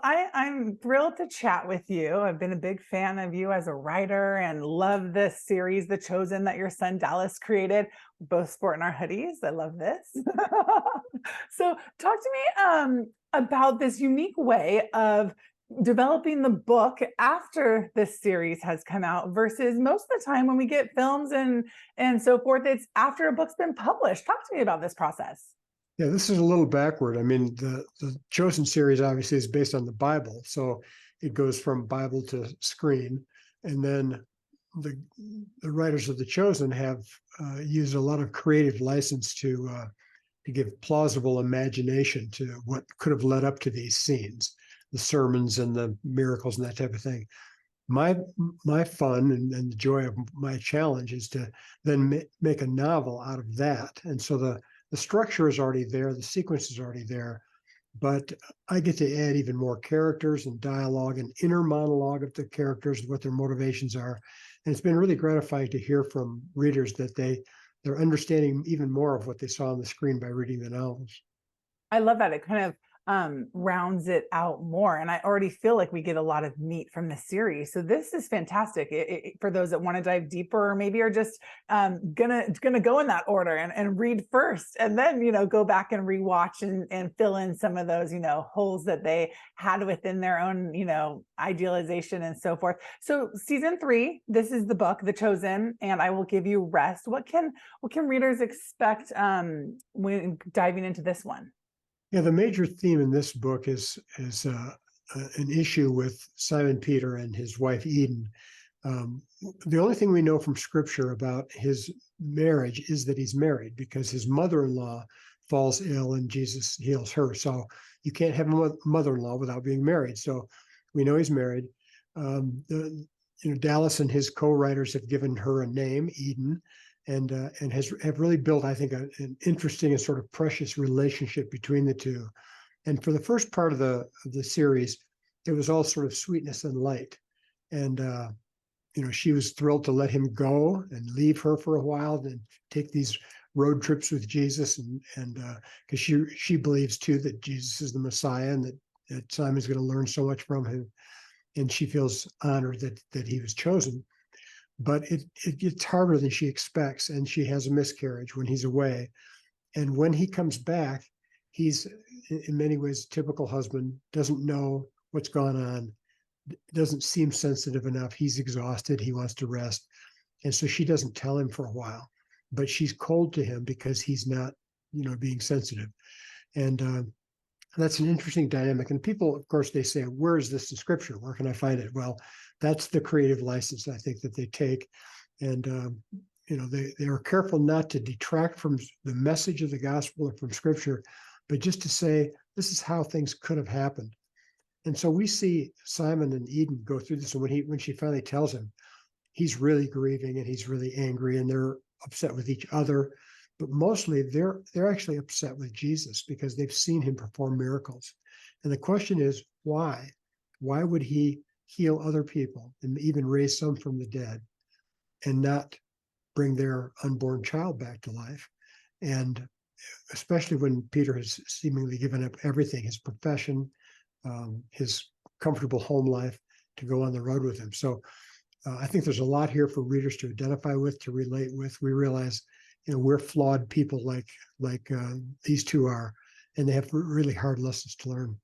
I'm thrilled to chat with you. I've been a big fan of you as a writer and love this series, The Chosen, that your son Dallas created. We're both sporting our hoodies. I love this. So, talk to me about this unique way of developing the book after this series has come out versus most of the time when we get films and so forth, it's after a book's been published. Talk to me about this process. Yeah, this is a little backward. I mean, the Chosen series obviously is based on the Bible, so it goes from Bible to screen, and then the the writers of the Chosen have used a lot of creative license to give plausible imagination to what could have led up to these scenes, the sermons and the miracles and that type of thing. My my fun and the joy of my challenge is to then make a novel out of that, and so the structure is already there, the sequence is already there, but I get to add even more characters and dialogue and inner monologue of the characters, what their motivations are. And it's been really gratifying to hear from readers that they're understanding even more of what they saw on the screen by reading the novels. I love that. It kind of rounds it out more. And I already feel like we get a lot of meat from the series. So this is fantastic for those that want to dive deeper, or maybe are just gonna go in that order and read first, and then go back and rewatch and fill in some of those holes that they had within their own idealization and so forth. So season 3, this is the book, The Chosen, and I Will Give You Rest. What can readers expect when diving into this one? Yeah, the major theme in this book is an issue with Simon Peter and his wife Eden. The only thing we know from Scripture about his marriage is that he's married, because his mother-in-law falls ill and Jesus heals her. So you can't have a mother-in-law without being married. So we know he's married. Dallas and his co-writers have given her a name, Eden, and have really built, I think, an interesting and sort of precious relationship between the two. And for the first part of the series, it was all sort of sweetness and light. And she was thrilled to let him go and leave her for a while, and take these road trips with Jesus, and because she believes too that Jesus is the Messiah, and that Simon's going to learn so much from him, and she feels honored that he was chosen. But it gets harder than she expects, and she has a miscarriage when he's away. And when he comes back, he's in many ways a typical husband, doesn't know what's gone on, doesn't seem sensitive enough. He's exhausted. He wants to rest. And so she doesn't tell him for a while, but she's cold to him because he's not, being sensitive. And that's an interesting dynamic. And people, of course, they say, where is this in Scripture? Where can I find it? Well, that's the creative license, I think, that they take. And, they are careful not to detract from the message of the gospel or from Scripture, but just to say, this is how things could have happened. And so we see Simon and Eden go through this. And when she finally tells him, he's really grieving and he's really angry, and they're upset with each other. But mostly they're actually upset with Jesus because they've seen him perform miracles. And the question is, why? Why would he heal other people and even raise some from the dead and not bring their unborn child back to life? And especially when Peter has seemingly given up everything, his profession, his comfortable home life, to go on the road with him. So I think there's a lot here for readers to identify with, to relate with. We realize, we're flawed people like these two are, and they have really hard lessons to learn.